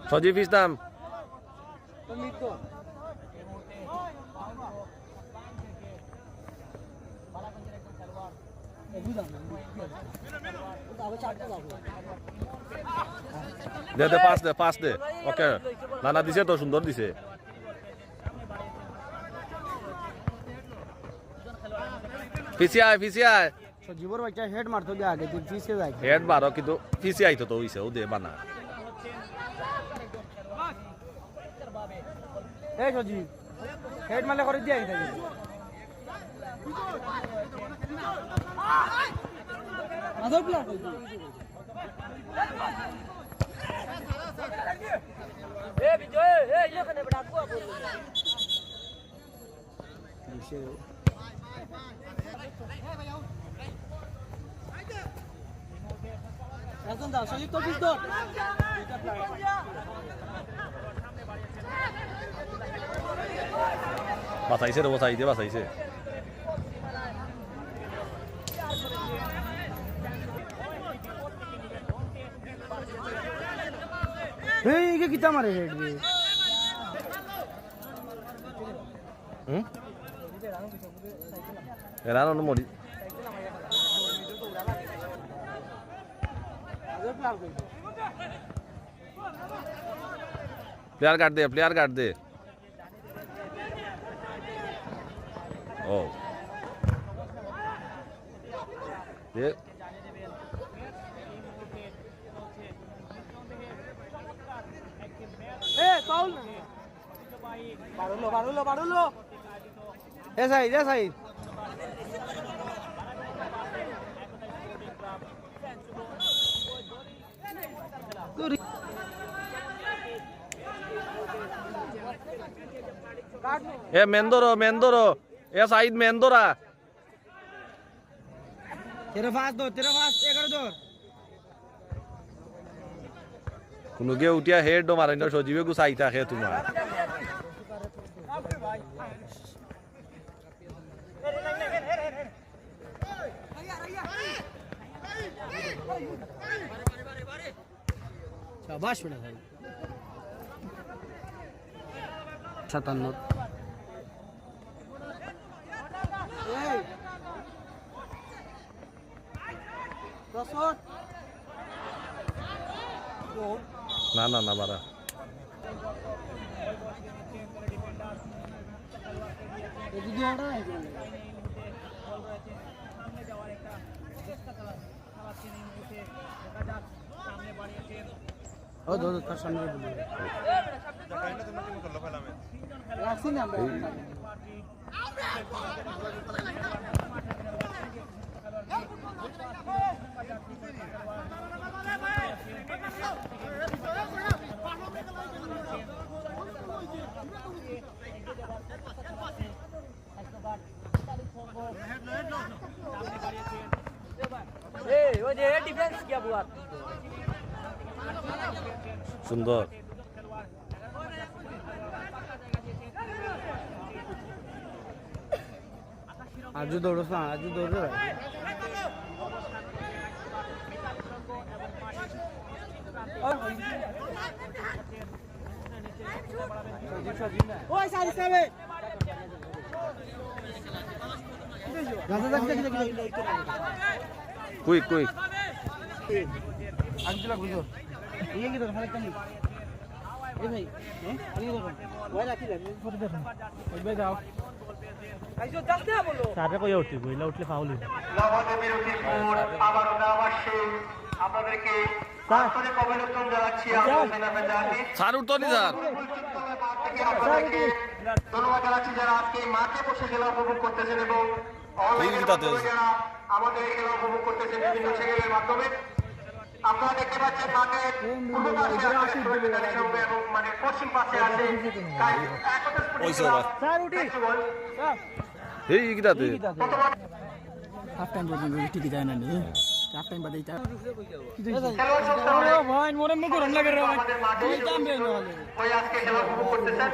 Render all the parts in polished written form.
সজীব ইসলাম দে দে pass দে ওকে নানা দিছে তো সুন্দর দিছে পিছিয়ে সজীবর বাচ্চা হেড মারতো দিয়ে আগে তুই পিছিয়ে যাই হেড মারো কিন্তু পিছিয়ে আইতো তো হইছে ও দে বানা এই সজীব হেড মারলে করে দিয়ে আইতা আদর প্লেয়ার কইতো এ বিজয় এ এখানে বড় আকু আপু নিচে এখন দাও সজীব তো পিছ বাঁচাইছে রে বাঁচাইছে এই কে কিতা মারে হেড রে এরানো ন মরি প্লেয়ার কাট দে ও দে এ ফাউল বাড়লো এ সাইদ এ মেন্দরো এ সাইদ মেন্দরা তেরা ফাস 11 দৌড় কোনো গে উঠিয়া হেড ডো মারেন সজীবে গুছাই থাকে তোমার শাবাশ বেটা ভাই 57 না বারা ও দো তার সামনে বলি রাখছি না আমরা ওই যে ডিফেন্স কি বুয়াত সুন্দর আজু দৌড়ো ওই সারি সাবে কুইক আগজলা গুজো এই কি ধর খালি কানি এই ভাই হ্যাঁ আমি দেখো ওই রাখিলে ফটো দেখো ওই ভাই যাও আইসো দাস্তে বলো সাবে কই উঠি বইলা উঠলে ফাউল হইবে লবণে বিরতি পর আবার নাম আসছে আপনাদেরকে আন্তরিক অভিনন্দন জানাচ্ছি আপনাদের জাতি স্যার উঠতো নি স্যার আপনাদেরকে ধন্যবাদ জানাচ্ছি যারা আজকে এই মাঠে বসে খেলা উপভোগ করতেছেন এবং অনলাইনে যারা আমাদের এই খেলা উপভোগ করতেছেন বিভিন্ন চ্যানেলের মাধ্যমে আপনারা দেখতে পাচ্ছেন মাঠের পূর্ব পাশে আছে সঙ্গে এবং মানে পশ্চিম পাশে আছে ওই স্যার উঠি এই কিটাতে হাফ টাইম পর্যন্ত ঠিকই যায় না নি হাফ টাইম বাদে এটা খেলোয়াড় সংখ্যা হলে ভাই মোরে মুখ গরম লাগে রে ভাই আমাদের মাঠে ওই আজকে খেলা উপভোগ করতেছেন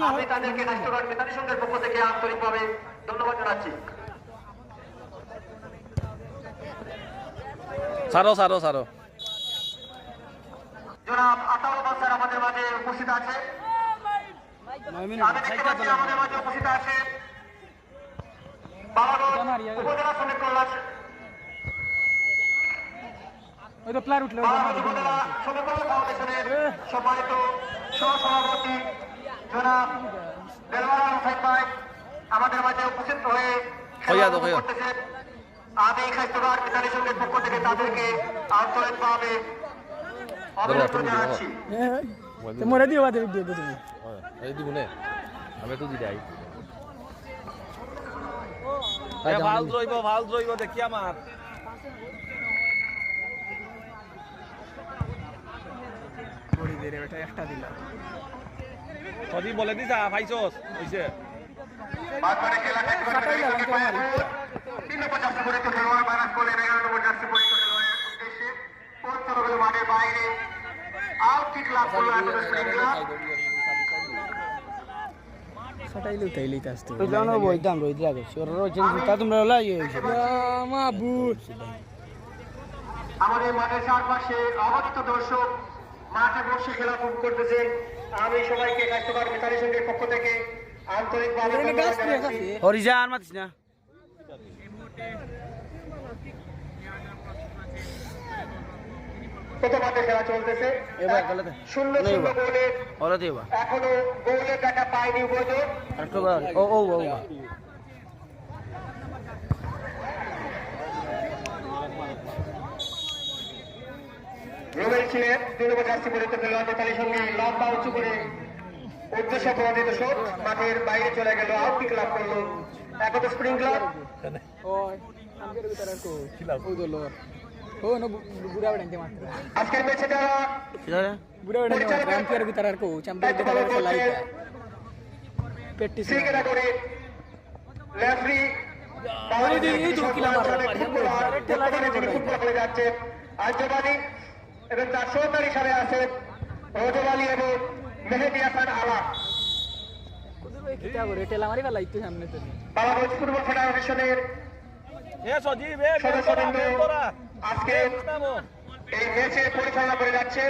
আমি তাদেরকে রাষ্ট্রগান মেধাবী সংঘের পক্ষ থেকে আন্তরিকভাবে ধন্যবাদ জানাচ্ছি। সারো সারো সারো জনাব আতাউর বাসার আমাদের মাঝে উপস্থিত আছে। আমি দেখতে পাচ্ছি আমাদের মাঝে উপস্থিত আছে বাবাগঞ্জ উপজেলা শ্রমিক কল্যাণ ওই তো প্লেয়ার উঠলো বাবাগঞ্জ উপজেলা শ্রমিক কল্যাণ ফাউন্ডেশনের সম্মানিত সহসভাপতি জনাব দেলওয়ার আলম সাহেব ভাই আমাদের মাঝে উপস্থিত হয়ে হইয়া দাও, হইয়া। করতেছেন। আমি খাদ্যবার মিতালি সংঘের পক্ষ থেকে তাদেরকে আন্তরিকভাবে অভিনন্দন জানাচ্ছি। মোরে দিও বাদে ভিডিও তুমি এই দিব নে আমি তো দিদাই ভাল রইব দেখি আমার বড়ি দে রে এটা একটা দিলা সদি বলে দিছা ভাইছস হইছে বারবারে খেলা একেবারে থেকে পায় 350 করে তো খেলোয়াড় মাইনাস বলে 11 নম্বর জার্সি পরিহিত খেলোয়াড়ের উদ্দেশ্যে 75 নম্বর মাঠের বাইরে আউট কিক লাভ করলো আন্তর্জাতিক ক্রিকেটার। সটাই লুটাই লইতে আসতো ওই জানো বইতাম রইদ লাগে সরর চেন তা তোমরা লাই হইছে মাবুত আমাদের মাঠের চারপাশে অগণিত দর্শক মাঠে বসে খেলা উপভোগ করতেছেন। আমি সবাইকে কাস্টমার মিতালি সংঘের পক্ষ থেকে আন্তরিকভাবে ধন্যবাদ জানাচ্ছি। হরিজা আর মাতিস না প্রথমার্ধে খেলা চলতেছে এবার গেলে শূন্য শূন্য গোলে ওরা দেবা এখনো গোলের দেখা পায়নি উভয়জন। আরেকবার ও ও ও রোবেল ছিলেন 2 নম্বর জার্সি পরিহিত খেলোয়াড় মিতালির সঙ্গে লম্বা উঁচু করে উদ্দেশ্য প্রণোদিত শট মাঠের বাইরে চলে গেল আউট কিক লাভ করলো একত স্প্রিংলার। ওই আম্পের ভিতর আর কো খিলাফ ও দলো ও না বুড়া বড়াইতে মাত্র আজকের ম্যাচে যারা বুড়া বড়াইতে মাত্র আম্পের ভিতর আর কো চ্যাম্পিয়ন ভিতর আর লাইটা প্র্যাকটিস ক্রিকেট করে রেফারি বাউরি দিয়ে ফুটবল খেলে যাচ্ছে আজবানি এবং তার সহকারী হিসাবে আছে রজব আলী এবং মেহেদি হাসান আলা। কিটা করে টেলা মারি লাইতে সামনে তো বাংলাদেশ ফুটবল ফেডারেশনের সদস্যবৃন্দ আজকে এই ম্যাচে পরিচালনা করে যাচ্ছে।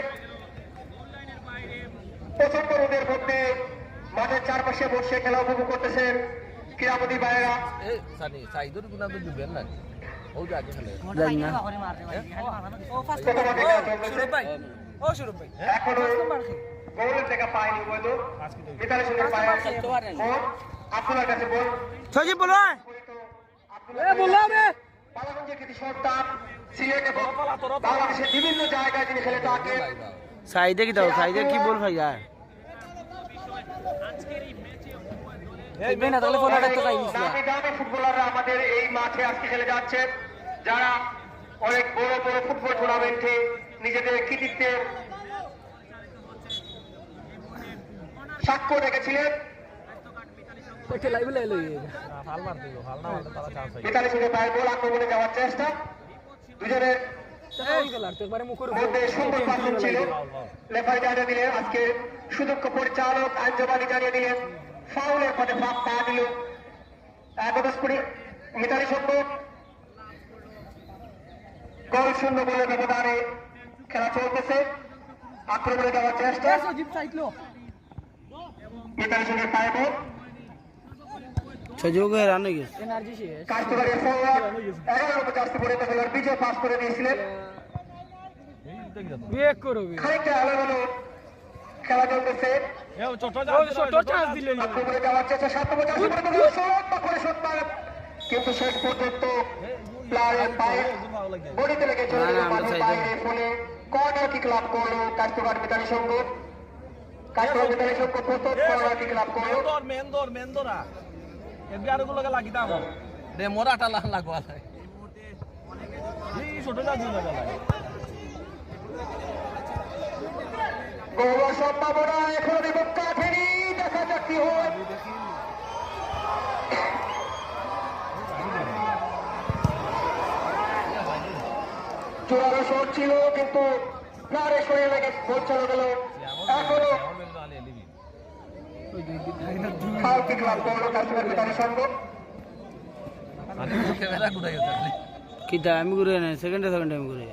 প্রচন্ড রোদের মধ্যে মাঠের চারপাশে বসে খেলা উপভোগ করতেছেন ক্রীড়াপতি ভাইয়েরা। এখনো গোলের দেখা পায়নি বলতো মিতালের সঙ্গে পায় আপনার কাছে বল সজীব বলো বাংলাদেশের কৃতি সর্দার সিলেট এবং বাংলাদেশের বিভিন্ন জায়গায় তিনি খেলে থাকেন। সাইদে কি দাও সাইদে কি বল ভাই यार দামি দামি ফুটবলাররা আমাদের এই মাঠে আজকে খেলে যাচ্ছে যারা অনেক বড় বড় ফুটবল টুর্নামেন্টে নিজেদের কৃতিত্বের সাক্ষ্য রেখেছিলেন। মিতালি সঙ্গে পায়ের বল আক্রমণে যাওয়ার চেষ্টা দুজনের মধ্যে সুন্দর পার্থক্য ছিল। রেফারি জানিয়ে দিলেন আজকে সুদক্ষ পরিচালক আঞ্জবানি জানিয়ে দিলেন ফাউলের পথে পা দিল একদশ করে মিতালি সঙ্গ গোল শূন্য বলে ব্যবধানে খেলা চলতেছে আক্রমণে যাওয়ার চেষ্টা মিতালি সঙ্গে পায়ে বল সজোগের আনে গেছে এনার্জি শেষ কাস্টমারের ফরওয়ার্ড 11 নম্বর জার্সি পরে খেলোয়াড় বিজয় পাস করে দিয়েছিলেন। ব্রেক করবে খানিকটা আলোড়ন খেলা চলতেছে ছোট চান্স দিলেন আক্রমণে যাওয়ার চেষ্টা 7 নম্বর জার্সি পরে শট করে শট মারে কিন্তু শেষ পর্যন্ত প্লেয়ারের পায়ে বডিতে লেগে চলে গেল মাঠের বাইরে ফলে কর্নার কিক লাভ করলো কাস্টমার মিতালি সংঘ। কাস্টমার মিতালি সংঘ প্রথম কর্নার কিক লাভ করলো। মেন্দরা এবিআরগুলোকে লাগিতাম দে মোরাটা লাগবা এই ছোট না দিন লাগা গোল সম্ভাবনা এখন বিপক্ষা ফেরি দেখা যাক কি হয়। জোরালো শট ছিল কিন্তু প্রাণে শরীরে লেগে গোল চলে গেল এখনো ফাউল কিক লাভ করলো কাস্টমার বিতানি সংঘ কিটা আমি ঘুরে না সেকেন্ড আমি ঘুরে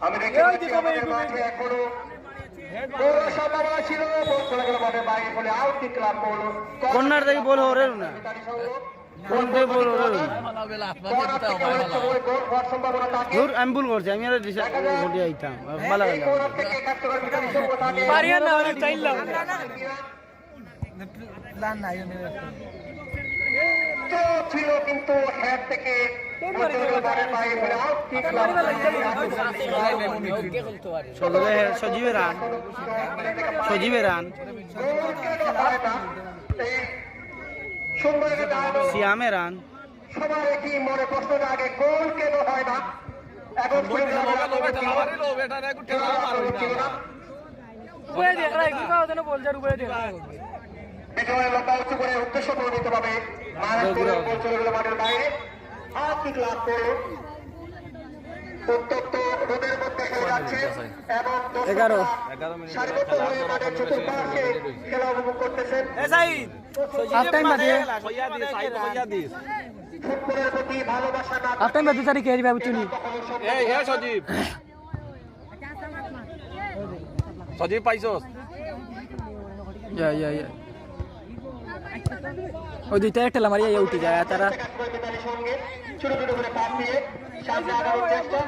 আমি দেখি আমাদের মাঠে এখনো বড় সম্ভাবনা ছিল গোল চলে গেল মাঠের বাইরে ফলে আউট কিক লাভ করলো কর্নার থেকে বল হরে না বিতানি সংঘ কোন থেকে বল হরে না গোল হওয়ার সম্ভাবনা থাকে দূর আমি ভুল করছি আমি আর ঘটে আইতাম ভালো এই কোর্নার থেকে কাস্টমার বিতানি সংঘ থাকে পারিয়া না আমি চাইলাম তো ছিল কিন্তু হেড থেকে সজীবের রান সিয়ামের রান সবার কি মনে প্রশ্ন আগে গোল কেন হয় না এখন বিজয়ের লম্বা উঁচু করে উদ্দেশ্য করে দিতে পারবে গোল চলে গেল মাঠের বাইরে হাত কিক লাভ করলো উত্তপ্ত রোদের মধ্যে খেলে যাচ্ছে এবং 11 সারিবদ্ধ হয়ে মাঠের চতুর্পাশে খেলা উপভোগ করতেছেন ফুটবলের প্রতি ভালোবাসা না সজীব পাইছস ওই দুইটা একটা মারিয়া উঠে যায় তারা ছোট ছোট করে পাস দিয়ে সামনে আগানোর চেষ্টা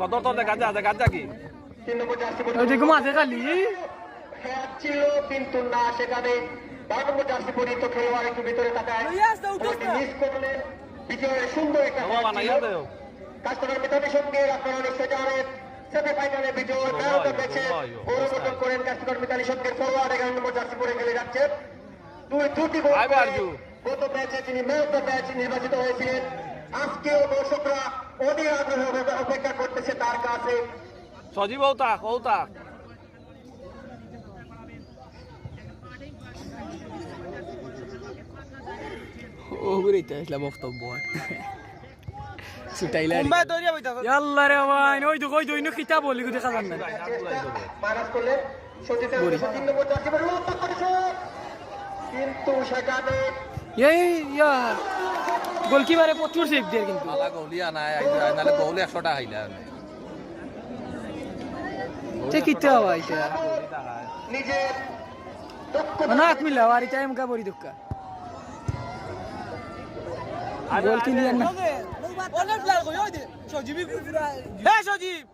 কত তো দেখা কি 3 নম্বর জার্সি ওই দিকে মাঝে খালি হ্যাঁ ছিল কিন্তু না সেখানে 12 নম্বর জার্সি পরিহিত খেলোয়াড় একটু ভিতরে তাকায় মিস করলেন বিজয়ের সুন্দর একটা কাস্টমার বিতানের সঙ্গে আপনারা নিশ্চয় জানেন সেমিফাইনালে বিজয় ম্যাচ ম্যাচে পরিবর্তন করেন কাস্টমার বিতানের সঙ্গে ফরওয়ার্ড 11 নম্বর জার্সি পরে খেলে যাচ্ছে দুটি গোল গত ম্যাচে তিনি ম্যাচ অফ দ্য ম্যাচ নির্বাচিত হয়েছিলেন আজকেও দর্শকরা অধীর আগ্রহে অপেক্ষা করতেছে তার কাছে সজীব ঔতাক বক্তব্য আল্লাহ রে ভাই ওই তো কিতাব বলি দেখা যান না মাইনাস করলেন সতীর্থের 3 নম্বর জার্সি পরে লক্ষ্য করেছে কিন্তু সেখানে গোলকিপারে প্রচুর সেভ দিয়ে কিন্তু গোল 100 টাকা খাইলা কিতে হওয়া এটা নিজের না মিলা আর এটা এমকা বড়ি দক্কা গোল ক্লিয়ার না সজীব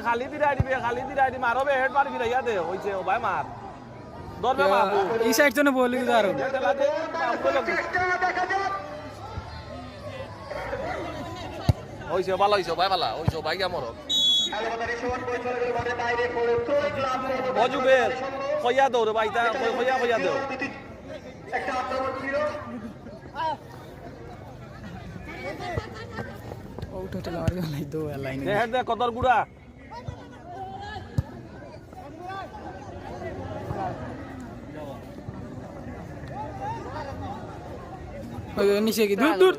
খালি দিরাই দিবে মারবে হেড মারবি ইয়া দে হইছে ও ভাই মার দরবে বাবু এই সাইড জন্য বল দিতে আরো হইছে ভালো হইছে ভাই ভালো হইছে ভাই আমার অজুবের কইয়া দৌড় ভাইটা কইয়া দেও একটা আক্রমণ ছিল ওটা লাগার নাই দো লাইন হেড দে কতর গুড়া নিচে কি দূর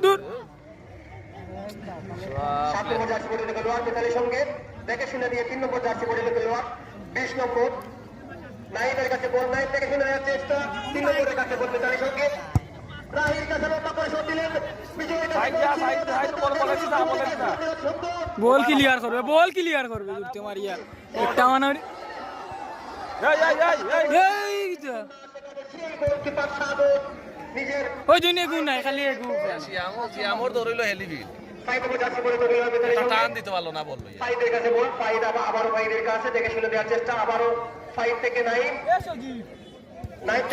7 নম্বর জার্সি পরে খেলোয়াড় বেতালের সঙ্গে দেখে শুনে দিয়ে 3 নম্বর জার্সি পরে খেলোয়াড় 20 নম্বর নাইমের কাছে বল নাই দেখে শুনে নেওয়ার চেষ্টা 3 নম্বরের কাছে বল বেতালের সঙ্গে রাহির কাছে লম্বা করে শট দিলেন বল ক্লিয়ার করবে দূরতে মারিয়া একটা মানার গোলকিপার সাদত নিজের ওই জন্য গুণ নাই খালি সিয়ামর দৌড়ইলো হেলিবি 5 নম্বর জার্সি পরে খেলোয়াড় বেতালের সঙ্গে টান দিতে পারলো না বললো ফাইদের কাছে বল ফাইদ আবারও ফাইদের কাছে দেখে শুনে দেওয়ার চেষ্টা আবারও ফাইদ থেকে নাইম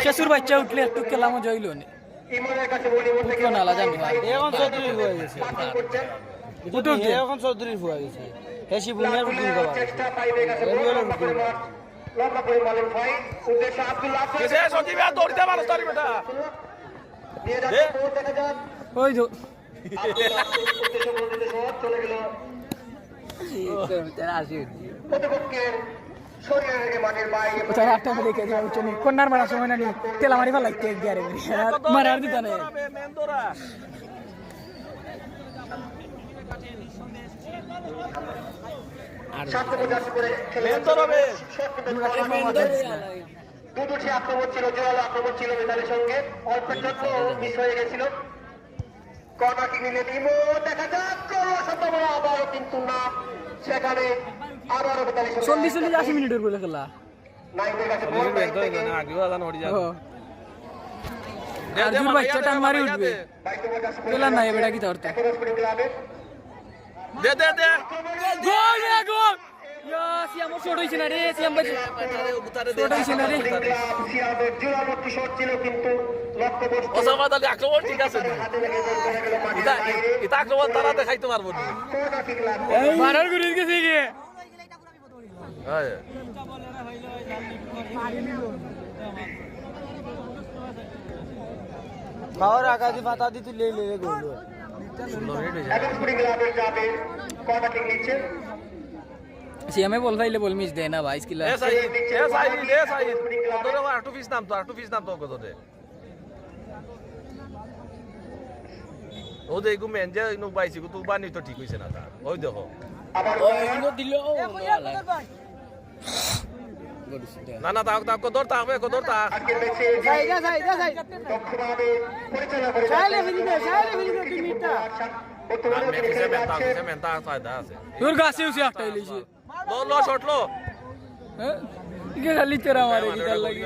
শেষুর বাচ্চা উঠলে একটু খেলামো জইলো না ইমনের কাছে বল ইমন থেকে নালা জানি এখন চৌধুরী হয়ে গেছে এখন চৌধুরী হয়ে গেছে হেসি বুনিয়ার বুদ্ধি বাবা চেষ্টা ফাইদের কাছে বল লম্বা করে মালেন ফাইদ উদ্দেশ্য আব্দুল্লাহ কেসে সজীব দৌড়তে পারছ তোর বেটা নিয়ে যাচ্ছে বল দেখা যাক ওই তো উদ্দেশ্য বল দিতে শট চলে গেল প্রতিপক্ষের সরিয়ে রেখে মাঠের বাইরে কোথায় একটা দেখে যাও চনি কোনার মারা সময় না নি তেলা মারি ফেলা লাগতে গিয়ারে মারা আর দিতা না সাত পঁচাশি করে খেলে দুটি আক্রমণ ছিল, জোরালো আক্রমণ ছিল মিতালের সঙ্গে, অল্পের জন্য মিস হয়ে গেছিল। কর্নার কিক নিলে ইমো দেখা যাক সম্ভাবনা আবারও, কিন্তু না, সেখানে আবারও মিতালের সঙ্গে 40-80 মিনিটের বলে খেলা নাইমের কাছে বল ব্যাক থেকে আরজুর বাচ্চা টান মারি উঠবে খেলা নাই বেটা কি ধরতে দে দে দে গোল রে গোল ইয়া সিয়াম শট হইছে না রে সিয়াম বাচ্চা শট হইছে না রে সিয়ামের জোরালো শট ছিল, কিন্তু লক্ষ্যবস্তু ওসামা আলী আক্রমণ ঠিক আছে হাতে লেগে গোল করে গেল মাঠের বাইরে। এটা আক্রমণ তারা দেখাইতে পারবো না কর্নার কিক লাগবে মারার করে গেছে কি হ্যাঁ পাওয়ার আকাশে পাতা দি তুই লে লে গোল এখন স্প্রিং ক্লাবের যাবে, কর্নার কিক নিচ্ছে সিয়ামে বল ফাইলে বল মিস দেয় না ভাই স্কিল এ সাইদ তোরে আটু পিস নাম তো কততে ও দে গু মেনজে ইনু বাইছি গু তু বানি তো ঠিক হইছে না তা ওই দেখো আবার দিল না না তাও তাও কদর তাও কদর তা আজকে দেখছে দক্ষভাবে পরিচালনা করে মেনটা মেনটা ফায়দা আছে তোর গাছে উসে একটা লইছে লো শট লো হ্যাঁ ইকে খালি তেরা মারে কি তার লাগি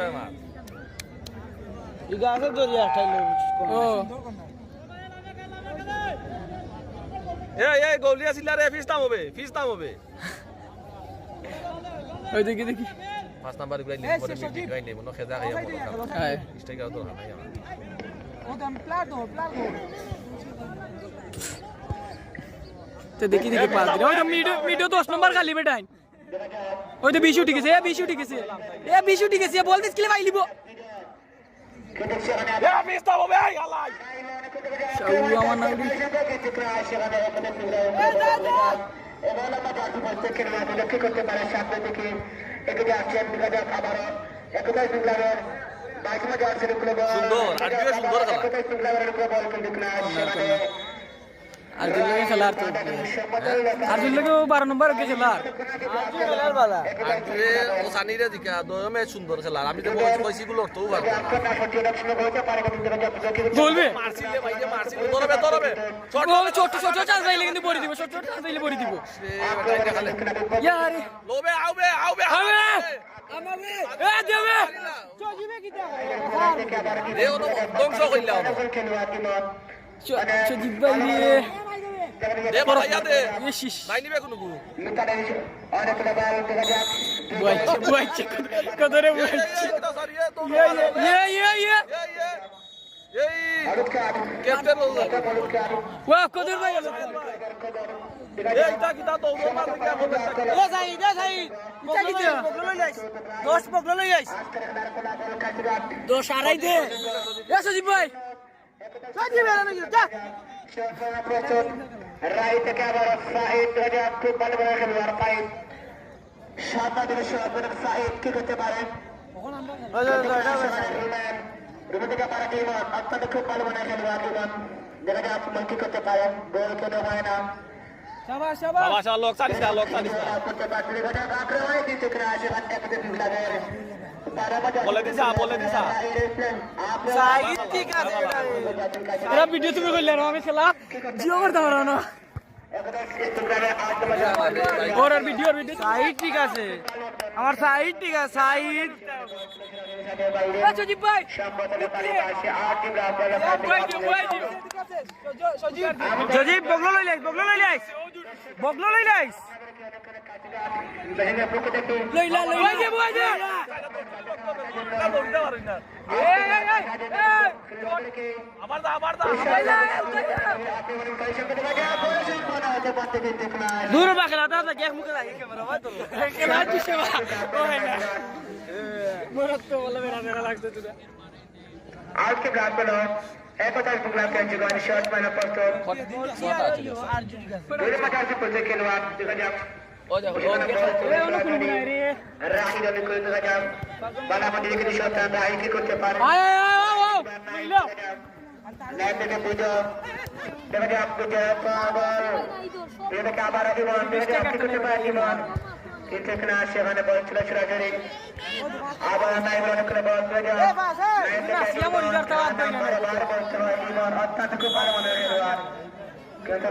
ই গাছে ধরি একটা লইছে ও এই গোলিয়া সিলা রে ফিস দাম হবে ওই দেখি দেখি 5 নাম্বার গুলাই লিখ করে মিটিং গাই নেব না খেজা খাইয়া বড় হ্যাঁ স্ট্রাইকার তো হানাই তো দেখি দেখি পাস দিলে ওই তো মিডো 10 নম্বর খালি বেটাই ওই তো 20 উঠে গেছে এ 20 উঠে গেছে বল দিস কিলে ভাই লিবো এ ফিস দাম হবে এই আলাই শাউ আমার নাউরি লক্ষ্য করতে পারে সামনে থেকে এদিকে আসছেন বিকাশ আবারও একতাই সিংলারের বাইশমা যাচ্ছেন সুন্দর আর কি সুন্দর খেলা একতাই সিংলারের উপরে বল কিন্তু সেখানে আর্জুন লাগে খেলা আর তো আর্জুন লাগে 12 নম্বর কে খেলা আর্জুন খেলার বালা আজকে ও সানিরে দিকা দমে সুন্দর খেলা আমি তো কইছি গুলো তো পারবো বলবে মারছিলে ভাই যে মারছিলে ধরবে ছোট চান্স পাইলে কিন্তু পড়ে দিব ছোট চান্স পাইলে পড়ে দিব ইয়ারে লোবে আউবে হবে আমাবে এ দেবে চজিবে কি দে ও ধ্বংস কইলা চজিব ভাই রে দে বাড়াইয়া দে ইস নাই নিবে কোনো গু বুয়াই কদরে বুয়াই ইয়ে এই ক্যাপ্টেন ওয়া কদর ভাই এই তা কিটা তো মার দিয়া বলতে এ যাই বগলো লই যাইস 10 বগলো লই যাইস 10 আড়াই দে এ সজিব ভাই সজিব এর নাকি যা রাই থেকে আবার সাহিদ রাজা খুব ভালো ভালো খেলোয়াড় সাহিদ সামনে দিকে সাহিদ কি করতে পারেন রুবিকা পারা টিম অত্যন্ত খুব ভালো ভালো খেলোয়াড় এবং দেখা যাক কি করতে পারেন গোল কেন হয় না শাবাশ লোক সারিস করতে পারলে দেখা যাক আক্রমণে দিতে ক্রাশ এবং একদম বিগলাদের বলে দিছা সাইড ঠিক আছে এরা ভিডিও তুমি কইলে আমি খেলা জিও করতে পারো না ওর ভিডিও সাইড ঠিক আছে আমার সাইড ঠিক আছে সাইড সজিব ভাই সজিব বগলো লই লাইস লই দে বুয়াই দে আমার দা দূর বাখলা দাদা এক মুখে লাগে ক্যামেরা ভাই তো খেলা দিছে বা ওই না মরত তো বলে মেরা লাগছে তুই আজকে ব্লাক বল একতার ব্লাক এর জীবন শট মানে পড়তো দুই মাঝে আছে পড়তে খেলোয়াড় দেখা যাক ও দেখো ও রাহি রবি করে দেখা যাক বালা আমাদের এখানে সন্তান রাহি কি করতে পারে লাইন থেকে বুঝো দেখা যাক বুঝো বল এটাকে আবার জীবন দেখা যাক কি করতে পারে জীবন কিন্তু এখানে সেখানে বল ছিল সরাসরি আবার নাই বল করে বল করে যাও জীবন অত্যন্ত খুব ভালো মনে হয় কিন্তু